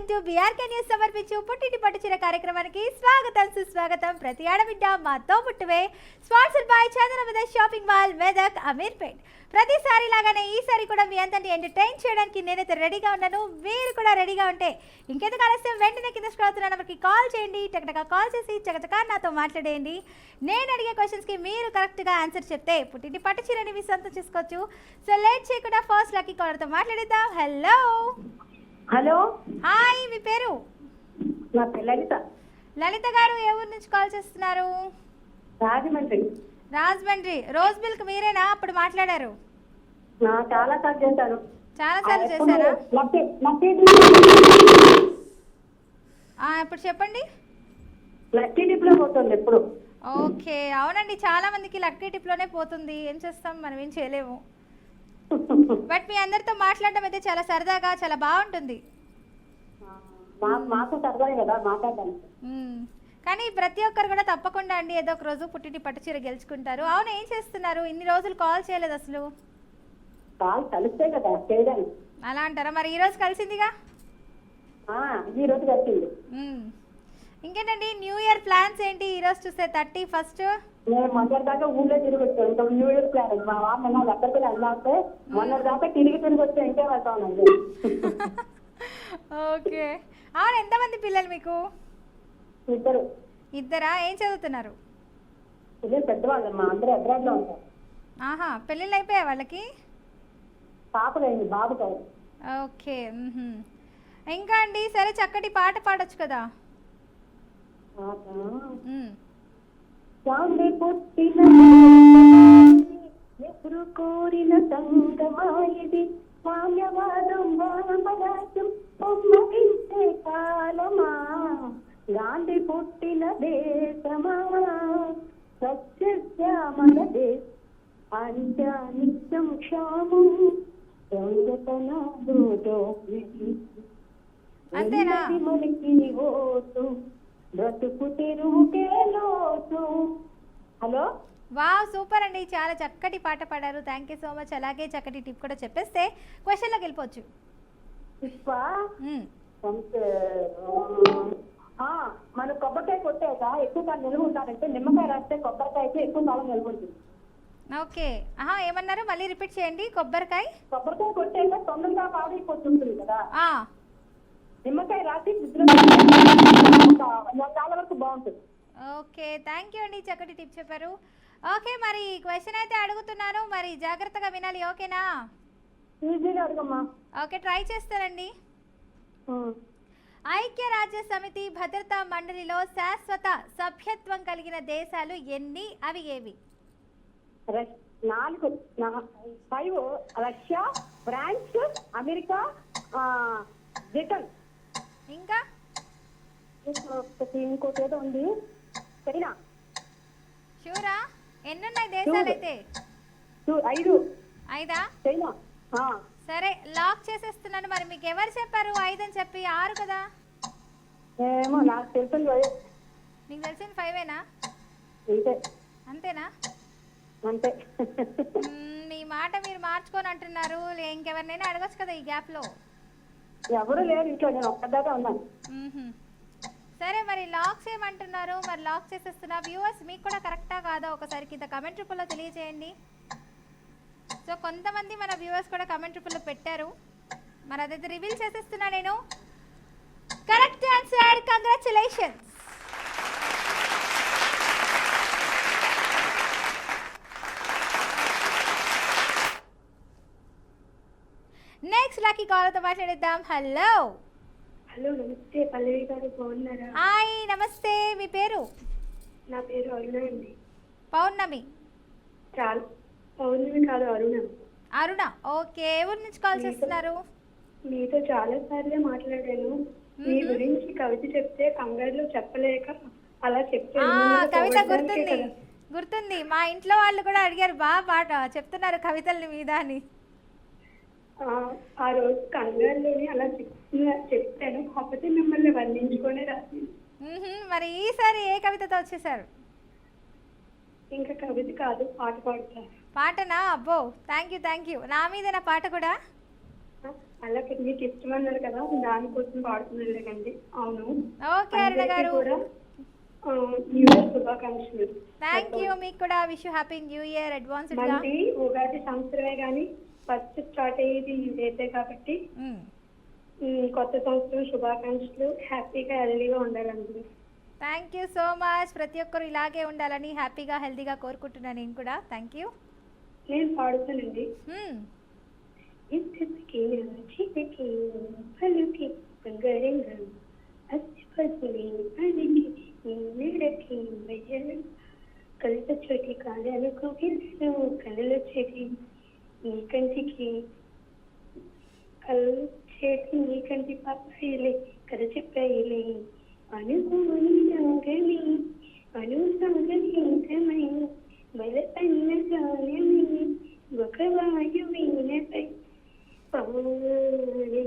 Welcome to BRK news సమర్పించు పుట్టింటి పట్టుచీర కార్యక్రమానికి స్వాగతం సుస్వాగతం. ప్రతి ఆడబిడ్డ మాతో పుట్టువే. Sponsor by Chandramada shopping mall, Medak, Ameerpet. ప్రతిసారి లాగానే ఈసారి కూడా మీ అందరిని ఎంటర్టైన్ చేయడానికి నేనైతే రెడీగా ఉన్నాను. మీరు కూడా రెడీగా ఉంటే ఇంకెందుకు ఆలస్యం, వెంటనే కింద స్క్రోల్ అవుతున్న నెంబర్కి కాల్ చేయండి. టకటక కాల్ చేసి చకచకా నాతో మాట్లాడేయండి. నేను అడిగే క్వశ్చన్స్కి మీరు కరెక్ట్గా ఆన్సర్ చెప్తే పుట్టింటి పట్టుచీరని మీ సొంతం చేసుకోవచ్చు. సో లేట్ చేయకుండా ఫస్ట్ లక్కీ కాలర్తో మాట్లాడిద్దాం. హలో హలో, హాయ్, మీ పేరు? నా పేరు లలిత. లలిత గారు ఏ ఊరు నుంచి కాల్ చేస్తున్నారు? రాజమండ్రి. రాజమండ్రి. రోజ్ మిల్క్ మీరేనా అప్పుడు మాట్లాడారు? చాలా సార్లు చేశాను. చాలా సార్లు చేశారా? ఇప్పుడు చెప్పండి. లక్కీ టిప్ లో పోతుంది ఎప్పుడు. ఓకే, అవునండి, చాలా మందికి లక్కీ టిప్ లోనే పోతుంది. ఏం చేస్తాం, మనం ఏం చేయలేము. బట్ మీ అందరితో మాట్లాడడం అయితే చాలా సరదాగా, చాలా బాగుంటుంది. మాకు సరదాగా కదా మాట్లాడడానికి. కానీ ప్రతి ఒక్కరు కూడా తప్పకుండా అండి ఏదో ఒక రోజు పుట్టింటి పట్టుచీర గెలుచుకుంటారు. అవును, ఏం చేస్తున్నారు? ఇన్ని రోజులు కాల్ చేయలేదు అసలు. కాల్ కలిస్తే కదా చేయడానికి. అలా అంటారా? మరి ఈ రోజు కలిసిందిగా. ఈ రోజు కలిసింది. ఇంకేంటండి న్యూ ఇయర్ ప్లాన్స్ ఏంటి? ఈ రోజు చూస్తే 31st. నేను మొన్నటి దాకా ఊళ్ళో తిరిగి వచ్చాను. ఇంకా న్యూ ఇయర్ ప్లాన్ మా వాళ్ళు ఎక్కడికి వెళ్ళాలంటే మొన్నటి దాకా తిరిగి వచ్చా. ఇంకే వెళ్తానండి. ఓకే, అవును, ఎంతమంది పిల్లలు మీకు? ఇద్దరు. ఇద్దరా? ఏం చదువుతున్నారు? పిల్లలు పెద్దవాళ్ళు, మా అందరూ అబ్రాడ్ లో ఉంటారు. ఆహా, పెళ్ళిళ్ళు అయిపోయా వాళ్ళకి? పాపలైంది, బాబు కాదు. ఓకే. ఇంకా అండి, సరే, చక్కటి పాట పాడొచ్చు కదా. పుట్టిన ఎప్పుడు కోరిన సంగమాయది సామ్యవాదం వామరాజం పొమ్మగించే కాలమా గాంధీ పుట్టిన దేశమా సత్యశ్యామల దేశ అంత్య నిత్యం క్షామం అంతేనా? మనకి ఓటు బ్రతుకు తెరువుకే లోటు. హలో, వావ్, సూపర్ అండి, చాలా చక్కటి పాట పాడారు. Thank you so much. అలాగే చక్కటి టిప్ కూడా చెప్పేస్తే క్వశ్చన్లోకి వెళ్ళిపోవచ్చు. మన కొబ్బరికాయ కొట్టాక ఎక్కువ కాలం నిలువ ఉంటారంటే నిమ్మకాయ రాస్తే కొబ్బరికాయకి ఎక్కువ కాలం నిలువ ఉంటుంది. ఓకే, ఏమన్నారు? మళ్ళీ రిపీట్ చేయండి. కొబ్బరికాయ కొట్టాక తొందరగా పాడైపోతుంటుంది కదా. నిమ్మకాయ రాసి చాలా వరకు బాగుంటుంది. ఓకే, థ్యాంక్ యూ అండి, చక్కటి టిప్ చెప్పారు. ఓకే, మరి క్వశ్చన్ అయితే అడుగుతున్నాను, మరి జాగ్రత్తగా వినాలి. ఓకేనా? ఈజీగా అడుగమ్మా. ఓకే, ట్రై చేస్తానండి. ఐక్యరాజ్య సమితి భద్రతా మండలిలో శాశ్వత సభ్యత్వం కలిగిన దేశాలు ఎన్ని? అవి ఏవి? 5. Russia, France, America, Britain. ఇంకా ఇంకోటి ఏదో ఉంది, చైనా. షూరా? ఎన్నున్నాయి దేశాలు అయితే? 5. చైనా. సరే, లాక్ చేసేస్తున్నాను. మరి మీకు ఎవరు చెప్పారు 5 అని చెప్పి? 6 కదా. ఏమో నాకు తెలిసింది. నీకు తెలిసింది 5ఏనా? అంతేనా? అంతే. మీ మాట మీరు మార్చుకొని అంటున్నారు. ఇంకెవరినైనా అడగచ్చు కదా ఈ గ్యాప్ లో. ఎవరు లేరు ఇంట్లో, నేను ఒక్కదాగా ఉన్నాను. సరే, మరి లాక్ చేయమంటున్నారు, మరి లాక్ చేసేస్తున్నా. వ్యూవర్స్, మీకు కూడా కరెక్టా కాదా ఒకసారి కింద కమెంట్ రూపంలో తెలియజేయండి. సో కొంతమంది మన వ్యూవర్స్ కూడా కమెంట్ రూపంలో పెట్టారు, మరి అదైతే రివీల్ చేసేస్తున్నా నేను. Correct answer, congratulations. Next lucky కాలర్తో మాట్లాడేద్దాం. హలో. హలో, నమస్తే పల్లవి గారు, బాగున్నారా? హాయ్, నమస్తే. మీ పేరు? నా పేరు అరుణ అండి. పౌర్ణమి? పౌర్ణమి కాదు, అరుణ. అరుణ, ఓకే. ఎవరి నుంచి కాల్ చేస్తున్నారు? మీతో చాలా సార్లు మాట్లాడాను. మీ గురించి కవిత చెప్తే కంగారులో చెప్పలేక అలా చెప్పాను. కవిత గుర్తుంది. మా ఇంట్లో వాళ్ళు కూడా అడిగారు, బాగా పాట చెప్తున్నారు కవితల్ని మీద అని. ఆ రోజు కంగారులోని అలా చెప్తాను, కాకపోతే మిమ్మల్ని వర్ణించుకునే రాసింది. మరి ఈసారి ఏ కవితతో వచ్చేసారు? ఇంకా కవిత కాదు, పాట పాడతారు. పాటనా? అబ్బో, థ్యాంక్ యూ. నా మీదేనా పాట కూడా? అలాగే మీకు ఇష్టమన్నారు కదా దానికోసం పాడుతున్నానండి. అవును. ఓకే అరుణ అందరికీ గారు, కూడా న్యూ ఇయర్ శుభాకాంక్షలు. Thank you. మీకు కూడా విష్ హ్యాపీ న్యూ ఇయర్ అడ్వాన్స్డ్గా. మంచి ఉగాది సంవత్సరమే కానీ ఫస్ట్ స్టార్ట్ అయ్యేది ఇదైతే కాబట్టి కొత్త సంవత్సరం శుభాకాంక్షలు. హ్యాపీగా హెల్దీగా ఉండాలండి. Thank you so much. ప్రతి ఒక్కరు ఇలాగే ఉండాలని హ్యాపీగా హెల్దీగా కోరుకుంటున్నాను నేను కూడా. Thank you. నేను పాడుతానండి. ఇంతకి చిటికి పలుకి బంగారంగా అస్తిపల్లి పలికి నీడకి వెయ్యలు కలిత చోటి కాళ్ళకు గిల్లు కళ్ళలో చెటి నీ కంటికి కళ్ళు చేతి నీ కంటి పాపాయిలే కరచిప్పాయిలే అనుకోని రాగని అనుసాగీతమై బలపన్న గాయని ఒక వాయువీనపై పాడే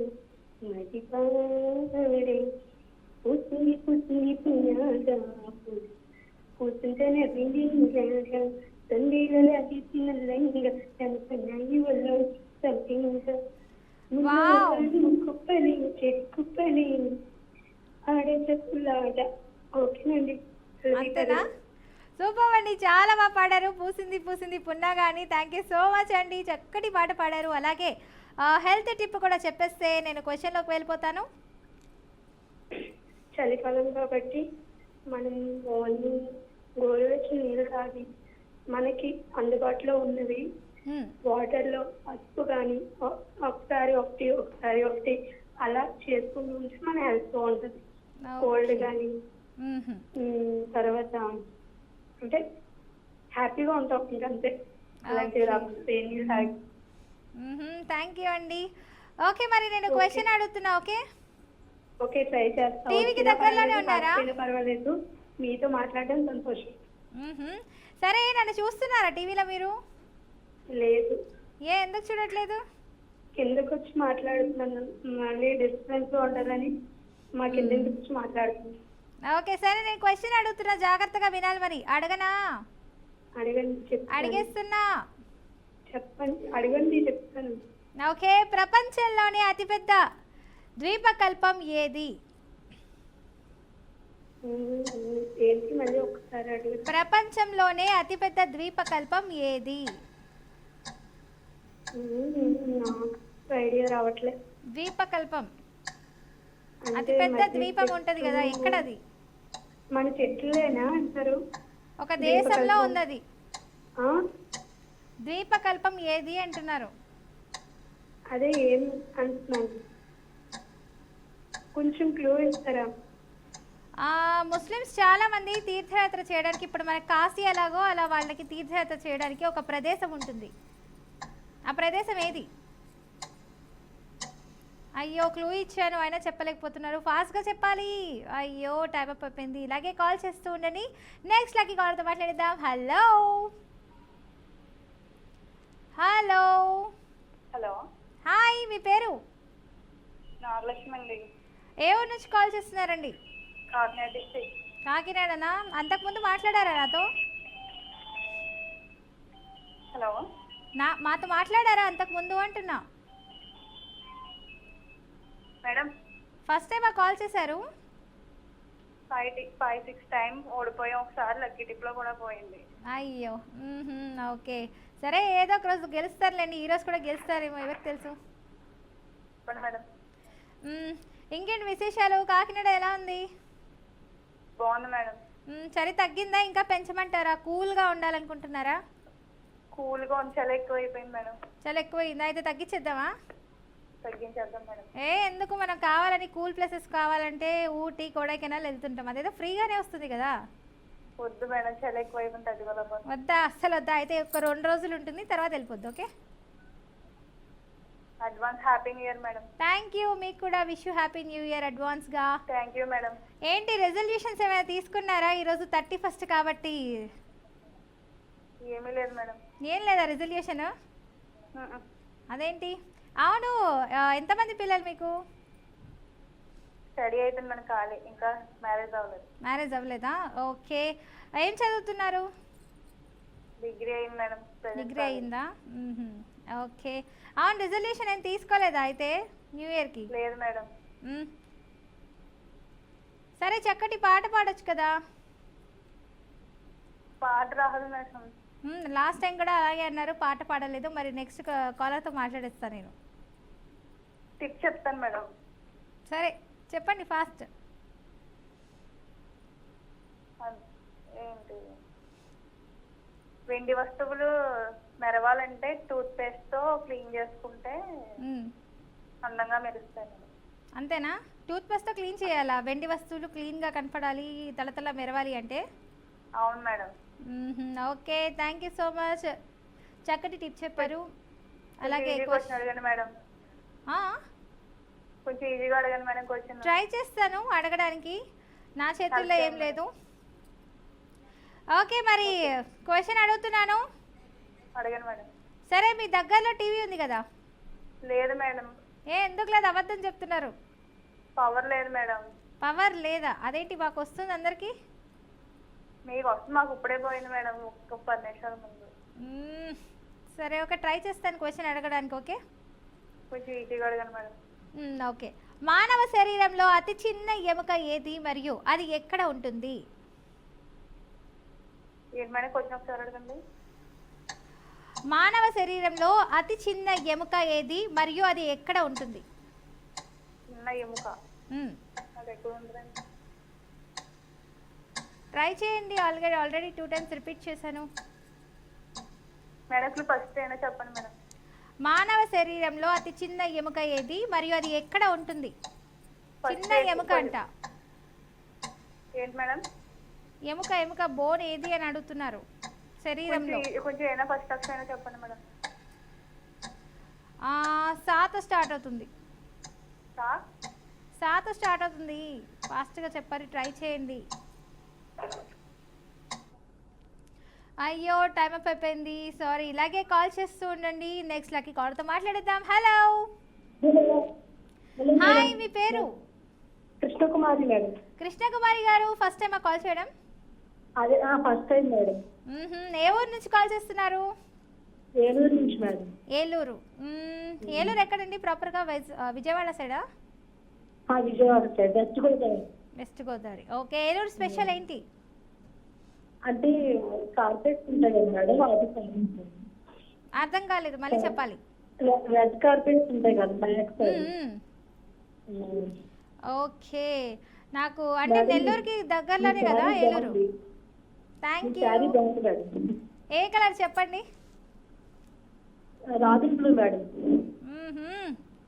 మది పాడే పుత్ని పుత్ని పునాగా పుత్తుంటన బిందింగా తండ్రిల అతిథినల్లంగా తనపన్నాయి వల్ల సంపింగా కుప్పని చెక్కుప్పని ఆడే చెప్పులాట. ఓకేనండి. అంతేనా? సూపర్ అండి, చాలా బాగా పాడారు. పూసింది పూసింది పున్నా కానీ. థ్యాంక్ యూ సో మచ్ అండి, చక్కటి పాట పాడారు. అలాగే హెల్త్ టిప్ కూడా చెప్పేస్తే నేను క్వశ్చన్లోకి వెళ్ళిపోతాను. చలికాలం కాబట్టి మనం ఓన్లీ గోరువెచ్చని నీళ్ళు తాగి మనకి అందుబాటులో ఉన్నవి వాటర్లో పసుపు కానీ ఒకసారి ఒకటి అలా చేసుకుని ఉంటే మన హెల్త్ బాగుంటుంది. కోల్డ్ కానీ తర్వాత అంటే హ్యాపీగా ఉంటాం ఇంకంతే. అలాంటి నీళ్ళు తాగి. థ్యాంక్ యూ అండి. ఓకే, మరి నేను క్వశ్చన్ అడుగుతున్నా. ఓకే ఓకే, ట్రై చేస్తాం. టీవీకి దగ్గరలోనే ఉన్నారా? పర్వాలేదు, మీతో మాట్లాడడం సంతోషం. సరే, నన్ను చూస్తున్నారా టీవీలో మీరు? లేదు. ఎందుకు చూడట్లేదు? కిందకు వచ్చి మాట్లాడుతున్నాను, మళ్ళీ డిస్టర్బెన్స్ ఉంటుందని మా కిందకి వచ్చి మాట్లాడుతున్నాను. ఓకే, సరే నేను క్వశ్చన్ అడుగుతున్నా, జాగ్రత్తగా వినాలి. మరి అడగనా? అడగండి. అడిగేస్తున్నా. చెప్పండి, అడగండి చెప్తాను. ఓకే, ప్రపంచంలోనే అతిపెద్ద ద్వీపకల్పం ఏది? ఏంటి మళ్ళీ ఒకసారి అడగండి. ప్రపంచంలోనే అతిపెద్ద ద్వీపకల్పం ఏది? నాకు ఐడియా రావట్లేదు. ద్వీపకల్పం అతిపెద్ద ద్వీపం ఉంటది కదా, ఎక్కడది? మన చెట్లేనా అంటారు? ఒక దేశంలో ఉన్నది. ద్వీపకల్పం ఏది అంటున్నారు? అదే ఏం అంటున్నాను, కొంచెం క్లూ ఇస్తారా? ముస్లిమ్స్ చాలా మంది తీర్థయాత్ర చేయడానికి, ఇప్పుడు మనకి కాశీ ఎలాగో అలా వాళ్ళకి తీర్థయాత్ర చేయడానికి ఒక ప్రదేశం ఉంటుంది. ఆ ప్రదేశం ఏది? అయ్యో, క్లూ ఇచ్చాను అయినా చెప్పలేకపోతున్నారు. ఫాస్ట్గా చెప్పాలి. అయ్యో, టైం అప్ అయిపోయింది. ఇలాగే కాల్ చేస్తూ ఉండండి. నెక్స్ట్ లక్కీ కాల్తో మాట్లాడిద్దాం. హలో హలో హలో, హాయ్, మీ పేరు? నాగలక్ష్మి అండి. ఏ ఊరు నుంచి కాల్ చేస్తున్నారండి? కాకినాడ డిస్ట్రిక్ట్. కాకినాడనా? అంతకుముందు మాట్లాడారా నాతో? హలో, మాతో మాట్లాడారా అంతకుముందు అంటున్నా. మేడం ఫస్ట్ టైం కాల్ చేశారు? 5-6 టైం ఓడిపోయాం. ఒకసారి లక్కీ టిప్లో కూడా పోయింది. అయ్యో, ఓకే, సరే, ఏదో ఒక రోజు గెలుస్తారులేండి. ఈరోజు కూడా గెలుస్తారేమో, ఎవరికి తెలుసు. చెప్పండి మేడం. ఇంకేంటి విశేషాలు? కాకినాడ ఎలా ఉంది? బాగుంది మేడం. చలి తగ్గిందా? ఇంకా పెంచమంటారా? కూల్గా ఉండాలనుకుంటున్నారా? కూల్గా ఉంది, చలి ఎక్కువ అయిపోయింది మేడం. చలి ఎక్కువైందా? అయితే తగ్గించేద్దామా? తగ్గించేద్దాం మేడం. ఎందుకు, మనం కావాలని కూల్ ప్లేసెస్ కావాలంటే ఊటీ, కొడైకెనాల్ వెళ్తుంటాం. అదేదో ఫ్రీగానే వస్తుంది కదా. వద్దు మేడం, చలి ఎక్కువ అయిపోయింది, తగ్గుకోలేకపోతే. వద్దా? అస్సలు వద్దా? అయితే ఒక 2 రోజులు ఉంటుంది, తర్వాత వెళ్ళిపోద్ది. Okay, advance happy new year madam. Thank you. మీకు కూడా విష్ హ్యాపీ న్యూ ఇయర్ అడ్వాన్స్గా. Thank you madam. ఏంటి రెజల్యూషన్స్ ఏమైనా తీసుకున్నారా? ఈరోజు 31st కాబట్టి. ఏమీ లేదు మేడం. ఏం లేదా రెజల్యూషన్? అదేంటి? అవును, ఎంతమంది పిల్లలు మీకు? స్టడీ అయిపోయింది మేడం, ఖాళీ, ఇంకా మ్యారేజ్ అవ్వలేదు. మ్యారేజ్ అవ్వలేదా? ఓకే, ఏం చదువుతున్నారు? డిగ్రీ అయింది మేడం. డిగ్రీ అయిందా? ఓకే. అవును, రిజల్యూషన్ ఏం తీసుకోలేదా అయితే న్యూ ఇయర్కి? లేదు మేడం. సరే, చక్కటి పాట పాడొచ్చు కదా. పాట రాదు మేడం. లాస్ట్ టైం కూడా అలాగే అన్నారు, పాట పాడలేదు. మరి నెక్స్ట్ కాలర్తో మాట్లాడేస్తాను నేను. టిప్ చెప్తాను మేడం. సరే చెప్పండి ఫాస్ట్. ఏంటి, వెండి వస్తువులు మెరవాలంటే టూత్ పేస్ట్ తో క్లీన్ చేసుకుంటే అందంగా మెరుస్తాయి మేడం. అంతేనా? టూత్ పేస్ట్తో క్లీన్ చేయాలా? వెండి వస్తువులు క్లీన్గా కనపడాలి, తలతల మెరవాలి అంటే? అవును madam. Okay, thank you so much. చక్కటి టిప్ చెప్పారు. అలాగే క్వశ్చన్ అడగండి మేడం. కొంచెం ఈజీగా అడగండి మేడం క్వశ్చన్. ట్రై చేస్తాను అడగడానికి, నా చేతుల్లో ఏం లేదు. ఓకే, మరి క్వశ్చన్ అడుగుతున్నాను. అడగండి మేడం. సరే, మీ దగ్గరలో టీవీ ఉంది కదా? లేదు మేడం. ఎందుకు లేదు, అబద్ధం చెప్తున్నారు. పవర్ లేదు మేడం. పవర్ లేదా? అదేంటి, మాకు వస్తుంది అందరికి. మీకు వస్తుంది, మాకు ఇప్పుడే పోయింది మేడం, ఒక 10 నిమిషాల ముందు. సరే, ఒక ట్రై చేస్తాను క్వశ్చన్ అడగడానికి. ఓకే, కొంచెం ఈజీగా అడగండి మేడం. ఓకే. మానవ శరీరంలో అతి చిన్న ఎముక ఏది మరియు అది ఎక్కడ ఉంటుంది? ఏంటి మేడం, క్వశ్చన్ ఒకసారి అడగండి. మానవ శరీరంలో అతి చిన్న ఎముక ఏది మరియు అది ఎక్కడ ఉంటుంది? చిన్న ఎముక అది ఎక్కడ ఉంటుందండి? ట్రై చేయండి. ఆల్రెడీ 2 టైమ్స్ రిపీట్ చేశాను మేడం. అసలు ఫస్ట్ అయినా చెప్పండి మేడం. మానవ శరీరంలో అతి చిన్న ఎముక ఏది మరియు అది ఎక్కడ ఉంటుంది? చిన్న ఎముక అంట. ఏంటి మేడం? ఎముక బోన్ ఏది అని అడుగుతున్నారు శరీరంలో. కొంచెం అయినా ఫస్ట్ అక్షరం అయినా చెప్పండి మేడం. సాతో స్టార్ట్ అవుతుంది. సా? సాతో స్టార్ట్ అవుతుంది. ఫాస్ట్గా చెప్పారు, ట్రై చేయండి. అయ్యో, టైం అప్ అయిపోయింది, సారీ. ఇలాగే కాల్ చేస్తూ ఉండండి. నెక్స్ట్ లక్కీ కాల్తో మాట్లాడేద్దాం. హలో, హాయ్, మీ పేరు? కృష్ణకుమారి మేడం. కృష్ణకుమారి గారు, ఫస్ట్ టైం కాల్ చేయడం? అదే ఫస్ట్ టైం మేడం. ఏ ఊరు నుంచి కాల్ చేస్తున్నారు? ఏలూరు నుంచి మేడం. ఏలూరు. ఏలూరు ఎక్కడండి ప్రాపర్గా? విజయవాడ సైడా? Vijayawada side, west Godavari. West Godavari. Okay, Eluru special ఏంటి? అంటే కార్పెట్స్ ఉంటాయి కదా మేడం, అది అర్థం కాలేదు, మళ్ళీ చెప్పాలి. రెడ్ కార్పెట్స్ ఉంటాయి కదా బ్యాక్ సైడ్. ఓకే, నాకు అంటే నెల్లూరుకి దగ్గరలోనే కదా ఏలూరు. Thank you. ఏ కలర్ చెప్పండి? రాజన్ బ్లూ మేడం.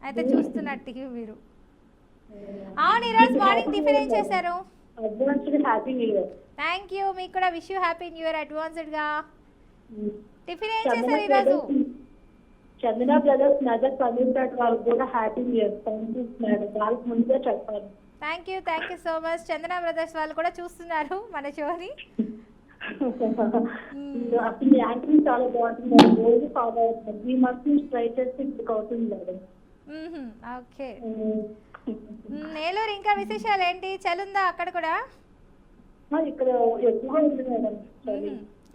అయితే చూస్తున్నట్టు మీరు. అవును, ఈరోజు మార్నింగ్ టిఫిన్ ఏం చేశారు? Advanced happy new year. Thank you, మీకు కూడా wish you happy new year అడ్వాన్స్డ్గా. టిఫిన్ ఏం చేశారు ఈరోజు? చందన బ్రదర్స్ నగర్ పన్నీర్పేట వాళ్ళకి కూడా happy new year. Thank you madam, వాళ్ళకి ముందుగా చెప్పాలి. Thank you so much. Chandana brothers వాళ్ళు కూడా చూస్తున్నారు మన షోని. అసలు యాంకరింగ్ చాలా బాగుంటుంది మేడం, రోజు ఫాలో అవుతుంది. 3 months నుంచి ట్రై చేస్తే ఇప్పుడు అవుతుంది మేడం. ఓకే, ఏలూరు ఇంకా విశేషాలు ఏంటి? చలుందా అక్కడ కూడా? ఇక్కడ ఎక్కువగా ఉంది మేడం.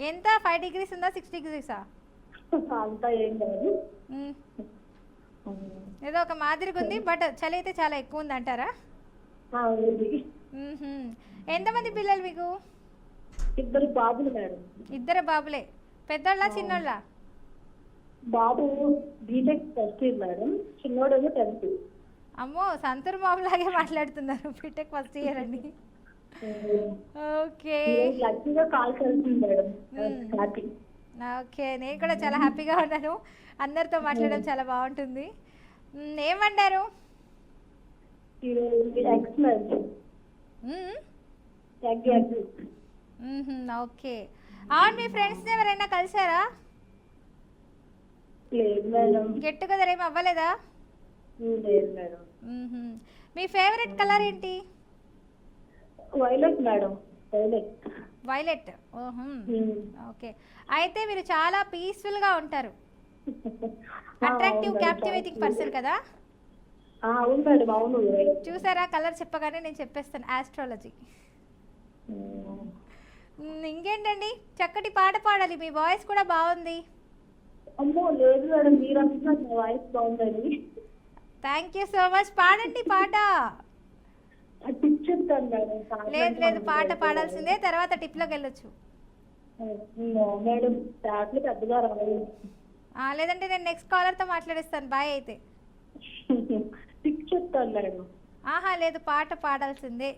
ఎంత? 5 degrees ఉందా, 6 degrees? అంతా ఏం కాదు, ఏదో ఒక మాదిరిగా ఉంది, బట్ చలి అయితే చాలా ఎక్కువ ఉంది అంటారా? ఎంతమంది పిల్లలు మీకు? 2 బాబులు మేడం. 2 బాబులే. పెద్దోళ్ళ చిన్నోళ్ళ? బాబు బీటెక్ ఫస్ట్ ఇయర్ మేడం, చిన్నోడేమో 10th. అమ్మో, సంతూర్ బాబు లాగే మాట్లాడుతున్నారు, బీటెక్ ఫస్ట్ ఇయర్ అని. ఓకే, లక్కీగా కాల్ కలుస్తుంది మేడం. ఓకే, నేను కూడా చాలా హ్యాపీగా ఉన్నాను. అందరితో మాట్లాడడం చాలా బాగుంటుంది. ఏం వండారు? ఓకే, అవును, మీ ఫ్రెండ్స్ ఎవరైనా కలిసారా? లేదు మేడం. గెట్ టుగెదర్ ఏమి అవ్వలేదా? లేదు మేడం. మీ ఫేవరెట్ కలర్ ఏంటి? Violet madam. వైలెట్. ఓకే, అయితే మీరు చాలా పీస్ఫుల్ గా ఉంటారు. అట్రాక్టివ్, క్యాప్టివేటింగ్ పర్సన్ కదా? అవును మేడం, అవును. చూసారా, కలర్ చెప్పగానే నేను చెప్పేస్తాను, ఆస్ట్రాలజీ. ఇంకేంటండి, చక్కటి పాట పాడాలి, మీ వాయిస్ కూడా బాగుంది. అమ్మో లేదు మేడం, మీరు అంటున్నారు నా వాయిస్ బాగుందని. Thank you so much. పాడండి పాట. టిప్ చెప్తాను మేడం. లేదు లేదు, పాట పాడాల్సిందే, తర్వాత టిప్లోకి వెళ్ళొచ్చు. మేడం పాటలు పెద్దగా రాలేదు. లేదంటే నేను నెక్స్ట్ కాలర్తో మాట్లాడిస్తాను. బాయ్ అయితే. టిప్ చెప్తాను మేడం. లేదు, పాట పాడాల్సిందే.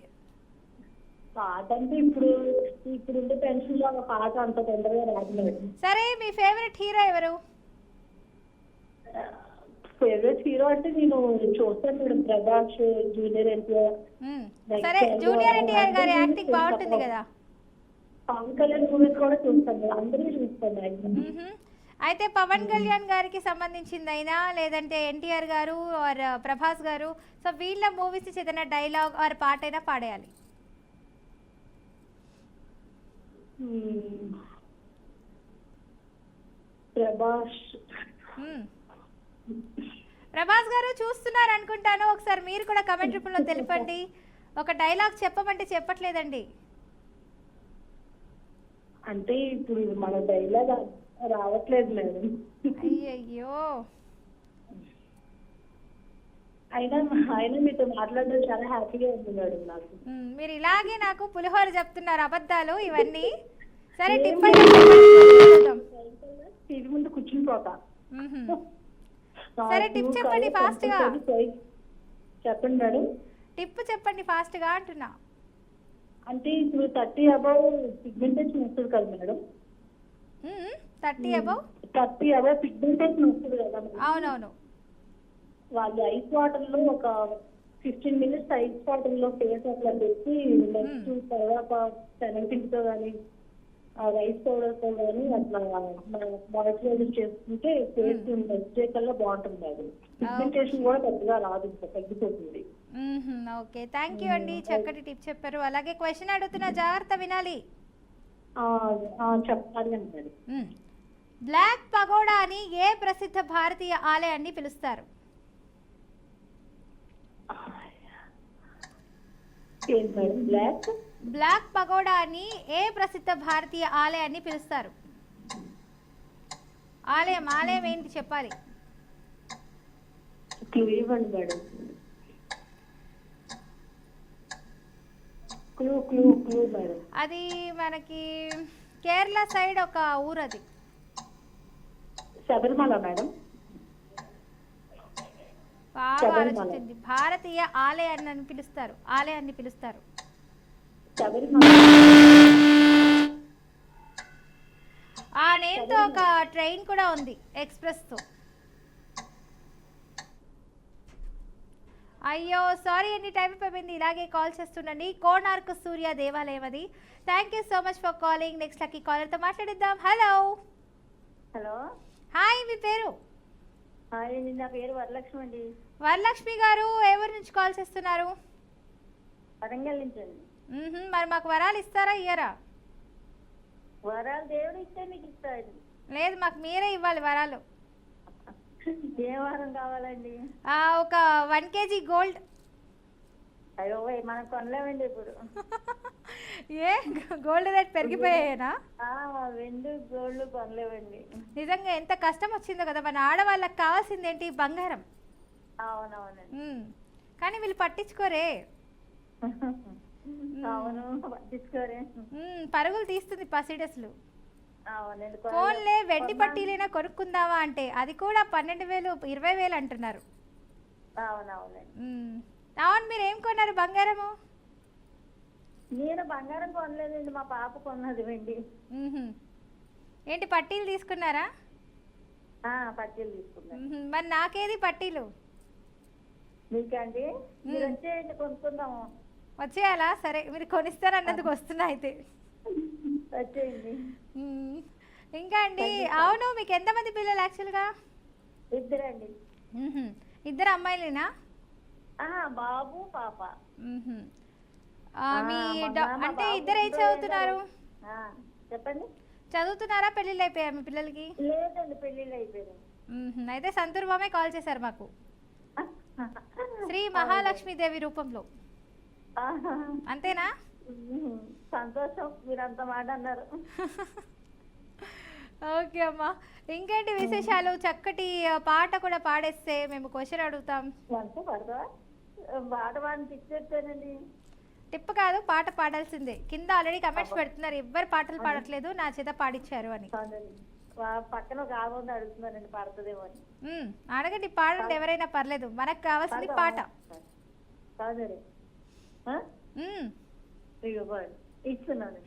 పాట అంటే ఇప్పుడుండే టెన్షన్ లో పాట అంత తొందరగా రాదు మేడం. సరే, మీ ఫేవరెట్ హీరో ఎవరు? ఫేవరెట్ హీరో అంటే నేను చూస్తాను మేడం, ప్రభాస్, జూనియర్ ఎన్టీఆర్. సరే, జూనియర్ ఎన్టీఆర్ గారి యాక్టింగ్ బాగుంటుంది కదా. పవన్ కళ్యాణ్ మూవీస్ కూడా చూస్తాను, అందరూ చూస్తాను మేడం. అయితే పవన్ కళ్యాణ్ గారికి సంబంధించిందైనా లేదంటే ఎన్టీఆర్ గారు ఆర్ ప్రభాస్ గారు, సో వీళ్ళ మూవీస్ ఏదైనా డైలాగ్ ఆర్ పాట అయినా పాడేయాలి. ప్రభాస్ గారు చూస్తున్నారు అనుకుంటాను. ఒకసారి మీరు కూడా కమెంట్ రూపంలో తెలపండి. ఒక డైలాగ్ చెప్పమంటే చెప్పట్లేదండి. అంటే ఇప్పుడు మన డైలాగ్ రావట్లేదు మేడం. అయ్యయ్యో. అయినా మీతో మాట్లాడడం చాలా హ్యాపీగా ఉంది మేడం నాకు. మీరు ఇలాగే నాకు పులిహోర చెప్తున్నారు, అబద్ధాలు ఇవన్నీ. సరే, టిప్ టీవీ ముందు కూర్చుని పోతా. సరే, టిప్ చెప్పండి ఫాస్ట్ గా. చెప్పండి మేడం. టిప్ చెప్పండి ఫాస్ట్ గా అంటున్నా. అంటే ఇప్పుడు 30 అబౌవ్ పిగ్మెంటేషన్ వస్తుంది కదా మేడం. 30 అబౌవ్ పిగ్మెంటేషన్ వస్తుంది కదా. అవునవును. వాళ్ళు ఐస్ వాటర్ లో ఒక 15 minutes ఐస్ వాటర్ లో ఫేస్ అట్లా పెట్టి నెక్స్ట్ తర్వాత సెనెటిక్ తో కానీ రైస్ పౌడర్ తో కానీ అట్లా మాయిశ్చరైజర్ చేసుకుంటే ఫేస్ నెక్స్ట్ డే కల్లా బాగుంటుంది. అది పిగ్మెంటేషన్ కూడా పెద్దగా రాదు, ఇంకా తగ్గిపోతుంది. ఓకే, థ్యాంక్ యూ అండి, చక్కటి టిప్ చెప్పారు. అలాగే క్వశ్చన్ అడుగుతున్నా, జాగ్రత్త వినాలి. చెప్పాలి మేడం. బ్లాక్ పగోడా అని ఏ ప్రసిద్ధ భారతీయ ఆలయాన్ని పిలుస్తారు? బ్లాక్ పగోడా అని ఏ ప్రసిద్ధ భారతీయ ఆలయాన్ని పిలుస్తారు? ఆలయం ఏంటి చెప్పాలి. ఇవ్వండి మేడం. Clue madam. అది మనకి కేరళ సైడ్ ఒక ఊరు. అది శబరిమల మేడం. బాగా ఆలోచించండి. భారతీయ ఆలయాన్ని పిలుస్తారు. ఆ నేమ్ తో ఒక ట్రైన్ కూడా ఉంది, ఎక్స్ప్రెస్ తో. అయ్యో సారీ అండి, టైం అయిపోయింది. ఇలాగే కాల్ చేస్తుండండి. కోణార్క్ సూర్య దేవాలయం అది. Thank you so much for calling. Next lucky కాలర్తో మాట్లాడిద్దాం. హలో. హాయ్, మీ పేరు? నా పేరు వరలక్ష్మి అండి. వరలక్ష్మి గారు, ఎవరి నుంచి కాల్ చేస్తున్నారు? వరంగల్ నుంచి అండి. మరి మాకు వరాలు ఇస్తారా ఇయ్యరా? వరాలు దేవుడు ఇస్తే మీకు ఇస్తాడు. లేదు, మాకు మీరే ఇవ్వాలి వరాలు. ఏ వారం కావాలండి? ఒక 1 kg గోల్డ్. అయ్యో మనం కొనలేమండి ఇప్పుడు. ఏ గోల్డ్ రేట్ పెరిగిపోయాయేనా? వెండి గోల్డ్ కొనలేవండి. నిజంగా ఎంత కష్టం వచ్చిందో కదా. మన ఆడవాళ్ళకి కావాల్సింది ఏంటి? బంగారం. అవునవునండి. కానీ వీళ్ళు పట్టించుకోరే. అవును, పట్టించుకోరే. పరుగులు తీస్తుంది పసిడస్లు. అవునండి. ఫోన్లే వెండి పట్టీలైనా కొనుక్కుందామా అంటే అది కూడా 12,000 20,000 అంటున్నారు. అవునవునండి. అవును, మీరు ఏం కొన్నారు బంగారము? నేను బంగారం కొనలేదండి, మా పాప కొన్నది వెండి. ఏంటి పట్టీలు తీసుకున్నారా? పట్టీలు తీసుకున్నాను. మరి నాకేది పట్టీలు? మీకండి, మీరు వచ్చేయండి కొనుక్కుందాము. వచ్చేయాలా? సరే, మీరు కొనిస్తారన్నందుకు వస్తున్నా అయితే. వచ్చేయండి. ఇంకా అండి, అవును మీకు ఎంతమంది పిల్లలు యాక్చువల్గా? 2 అండి. 2 అమ్మాయిలేనా? బాబు పాప. మీ అంటే 2 ఏం చదువుతున్నారు? చెప్పండి. చదువుతున్నారా? పెళ్ళిళ్ళు అయిపోయా మీ పిల్లలకి? లేదండి, పెళ్ళిళ్ళు అయిపోయారు. అయితే సంతూర్ బామే కాల్ చేశారు మాకు, శ్రీ మహాలక్ష్మీదేవి రూపంలో. అంతేనా? సంతోషం, మీరు అంత మాట అన్నారు. ఓకే అమ్మా, ఇంకేంటి విశేషాలు? చక్కటి పాట కూడా పాడేస్తే మేము క్వశ్చన్ అడుగుతాం. వంట పడదా పాట వాడిని పిచ్చేస్తానండి. టిప్ కాదు, పాట పాడాల్సిందే. కింద ఆల్రెడీ కమెంట్స్ పెడుతున్నారు, ఎవ్వరు పాటలు పాడట్లేదు, నా చేత పాడించారు అని. పక్కన ఒక ఆవుంది అడుగుతున్నానండి పడుతుందేమో అని. అడగండి, పాడండి, ఎవరైనా పర్లేదు, మనకు కావాల్సింది పాట. కాదరే ఇస్తున్నాను.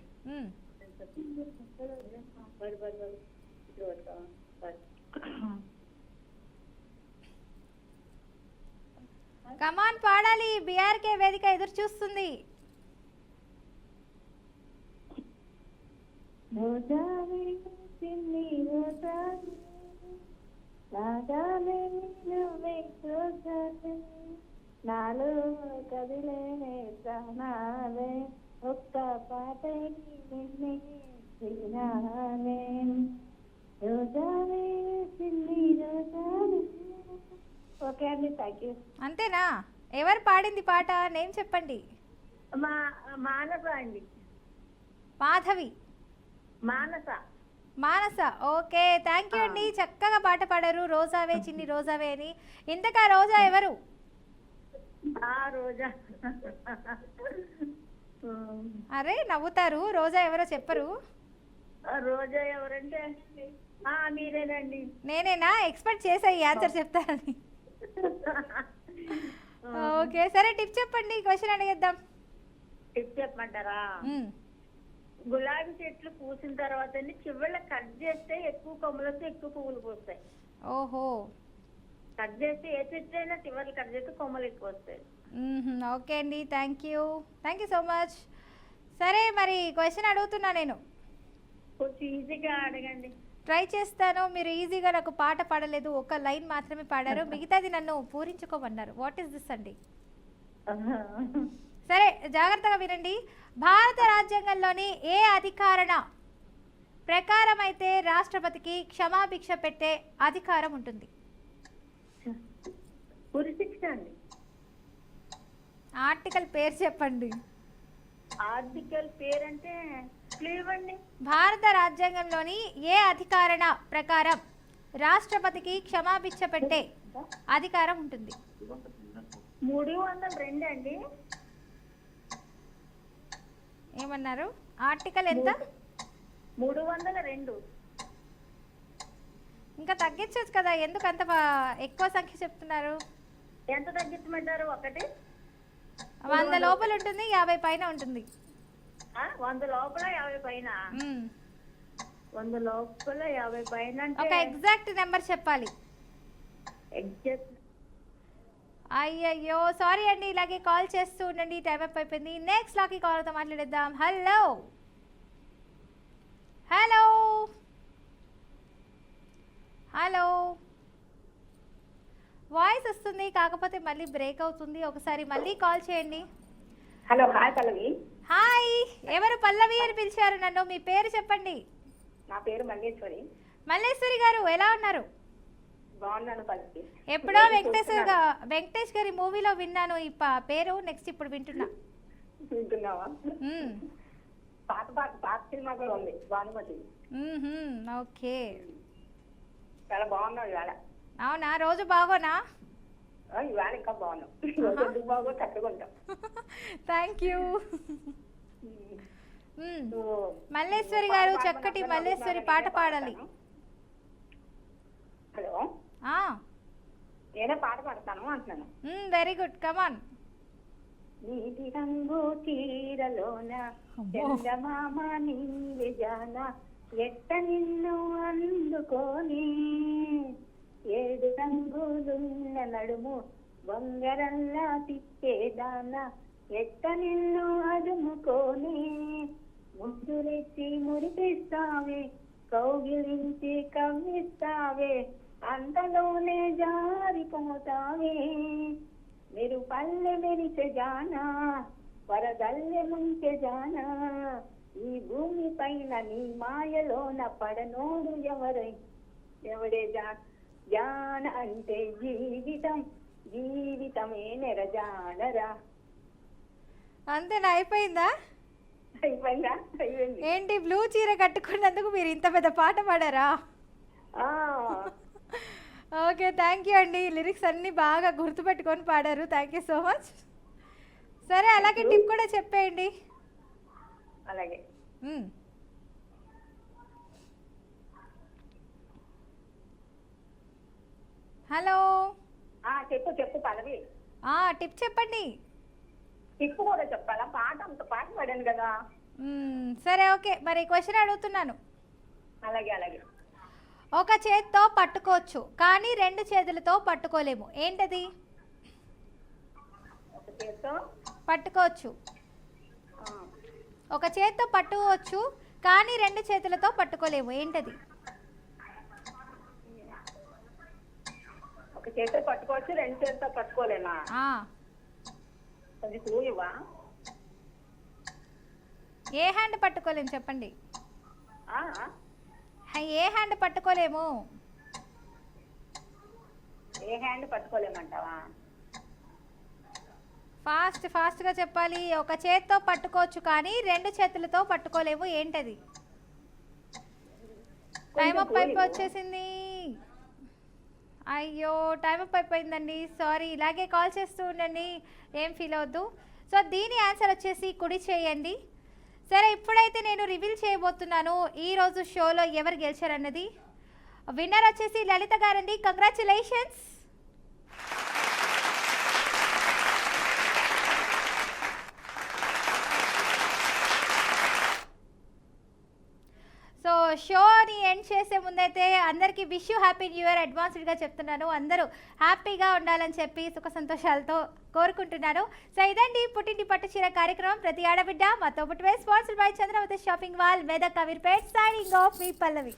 కమాన్ పాడాలి, బీఆర్కే వేదిక ఎదురు చూస్తుంది. నాలో కదిలే ప్రాణాలే ఒక్క పాట రోజావే చిన్ని రోజావే. ఓకే అండి, థ్యాంక్ యూ. అంతేనా? ఎవరు పాడింది పాట, నేమ్ చెప్పండి. మానస అండి. మాధవి, మానస. మానస. ఓకే, థ్యాంక్ యూ అండి, చక్కగా పాట పాడారు. రోజావే చిన్ని రోజావే అని. ఇంతకా రోజా ఎవరు? రోజా. అరే నవ్వుతారు, రోజా ఎవరో చెప్పరు. రోజా ఎవరంటే మీరేనండి. నేనేనా? ఎక్స్పెక్ట్ చేసా ఈ ఆన్సర్ చెప్తారని. ఓకే సరే, టిప్ చెప్పండి, క్వశ్చన్ అడిగేద్దాం. టిప్ చెప్పమంటారా? గులాబీ చెట్లు పూసిన తర్వాత చివళ్ళ కట్ చేస్తే ఎక్కువ కొమ్మలు వస్తే ఎక్కువ పువ్వులు పూస్తాయి. ఓహో, కట్ చేస్తే ఏ చెట్టు అయినా చివరి కట్ చేస్తే కొమ్మలు ఎక్కువ వస్తాయి. ఓకే అండి, థ్యాంక్ యూ సో మచ్. సరే మరి క్వశ్చన్ అడుగుతున్నా నేను, కొంచెం ఈజీగా అడగండి. ట్రై చేస్తాను. మీరు ఈజీగా నాకు పాట పాడలేదు, ఒక లైన్ మాత్రమే పాడారు, మిగతాది నన్ను పూరించుకోమన్నారు. వాట్ ఈస్ దిస్ అండి? సరే జాగ్రత్తగా వినండి. భారత రాజ్యాంగంలోని ఏ అధికారణ ప్రకారం అయితే రాష్ట్రపతికి క్షమాభిక్ష పెట్టే అధికారం ఉంటుంది? ఉరిశిక్ష అండి. ఆర్టికల్ పేరు చెప్పండి. ఆర్టికల్ పేరంటే లేవండి. భారత రాజ్యాంగంలోని ఏ అధికారణ ప్రకారం రాష్ట్రపతికి క్షమాభిక్ష పెట్టే అధికారం ఉంటుంది? 302 అండి. ఏమన్నారు? ఆర్టికల్ ఎంత? 302. ఇంకా తగ్గించవచ్చు కదా, ఎందుకు అంత ఎక్కువ సంఖ్య చెప్తున్నారు? ఎంత తగ్గించమంటారు? 100 లోపల ఉంటుంది, 50 పైన ఉంటుంది. 100 లోపల 50 పైన. 100 లోపల 50 పైన ఒక ఎగ్జాక్ట్ నెంబర్ చెప్పాలి. ఎగ్జాక్ట్. అయ్యయ్యో సారీ అండి, ఇలాగే కాల్ చేస్తూ ఉండండి, టైం అప్ అయిపోయింది. నెక్స్ట్ లాకి కాల్తో మాట్లాడేద్దాం. హలో హలో హలో, వాయిస్ వస్తుంది కాకపోతే మళ్ళీ బ్రేక్ అవుతుంది, ఒకసారి మళ్ళీ కాల్ చేయండి. హలో, హాయ్ పల్లవి. హాయ్, ఎవరు పల్లవి అని పిలిచారు నన్ను? మీ పేరు చెప్పండి. నా పేరు మల్లేశ్వరి. మల్లేశ్వరి గారు ఎలా ఉన్నారు? బాగున్నాను పల్లవి. ఎప్పుడో వెంకటేష్ గారి మూవీలో విన్నాను ఈ పేరు, నెక్స్ట్ ఇప్పుడు వింటున్నా. వింటున్నావా? పాత సినిమా కూడా ఉంది, భానుమతి. ఓకే, చాలా బాగున్నావు ఇవాళ. అవునా? రోజు బాగోనా? ఇవాళ ఇంకా బాగున్నావు. ఎందుకు బాగో తట్టుకుంటాం. Thank you. మల్లేశ్వరి గారు, చక్కటి మల్లేశ్వరి పాట పాడాలి. హలో, నేనే పాట పాడతాను అంటున్నాను. వెరీ గుడ్, కమాన్. నీటి రంగు చీరలోన చందమామ నీవే జాన ఎట్ట నిన్ను అందుకోని 7 రంగులున్న నడుము బొంగరల్లా తిప్పేదాన ఎట్ట నిన్ను అదుముకోని ముద్దులెచ్చి మురిపిస్తావే కౌగిలించి కవ్విస్తావే అంతలోనే జారిపోతావే మీరు పల్లె మెరిసే జానా వరదల్లె ముంచె జానా ఈ భూమి పైన నీ మాయలోన పడనోడు ఎవడే జాన అంటే జీవితమే నెరజానరా. అంతేనా? అయిపోయిందా? అయిపోయిందా? అయిపోయింది. ఏంటి బ్లూ చీర కట్టుకున్నందుకు మీరు ఇంత పెద్ద పాట పాడారా? ఆ, ఓకే, థ్యాంక్ యూ అండి. లిరిక్స్ అన్నీ బాగా గుర్తుపెట్టుకొని పాడారు. Thank you so much. సరే, అలాగే టిప్ కూడా చెప్పేయండి. అలాగే. మ్మ్. హలో. చెప్పు చెప్పు పల్లవి. టిప్ చెప్పండి. టిప్పు కూడా చెప్పాలా? పాట అంత పాట పాడాను కదా. సరే, ఓకే, మరి క్వశ్చన్ అడుగుతున్నాను. అలాగే అలాగే. ఒక చేత్తో పట్టుకోవచ్చు కానీ రెండు చేతులతో పట్టుకోలేము, ఏంటది? ఒక చేత్తో పట్టుకోవచ్చు, ఒక చేత్తో పట్టుకోవచ్చు కానీ రెండు చేతులతో పట్టుకోలేము, ఏంటది? ఒక చేత్తో పట్టుకోవచ్చు, రెండు చేతితో పట్టుకోలేమా? కొంచెం క్లూ ఇవ్వా? ఏ హ్యాండ్ పట్టుకోలేము చెప్పండి. ఆ, ఏ హ్యాండ్ పట్టుకోలేము? ఏ హ్యాండ్ పట్టుకోలేమంటావా? ఫాస్ట్గా చెప్పాలి. ఒక చేత్తో పట్టుకోవచ్చు కానీ రెండు చేతులతో పట్టుకోలేము, ఏంటది? టైం అప్ వచ్చేసింది. అయ్యో, టైం అప్ అయిపోయిందండి, సారీ. ఇలాగే కాల్ చేస్తూ ఉండండి, ఏం ఫీల్ అవద్దు. సో దీని ఆన్సర్ వచ్చేసి కుడి చేయండి. సరే, ఇప్పుడైతే నేను రివీల్ చేయబోతున్నాను ఈరోజు షోలో ఎవరు గెలిచారన్నది. విన్నర్ వచ్చేసి లలిత గారండి, కంగ్రాచులేషన్స్. సో షోని ఎండ్ చేసే ముందైతే అందరికీ wish you happy new year అడ్వాన్స్డ్గా చెప్తున్నాను. అందరూ హ్యాపీగా ఉండాలని చెప్పి సుఖ సంతోషాలతో కోరుకుంటున్నాను. సో ఇదండి పుట్టింటి పట్టు చీర కార్యక్రమం. ప్రతి ఆడబిడ్డ మాతో పుట్టువే sponsored by Chandravathi shopping mall, Medak, Ameerpet. Signing off మీ పల్లవి.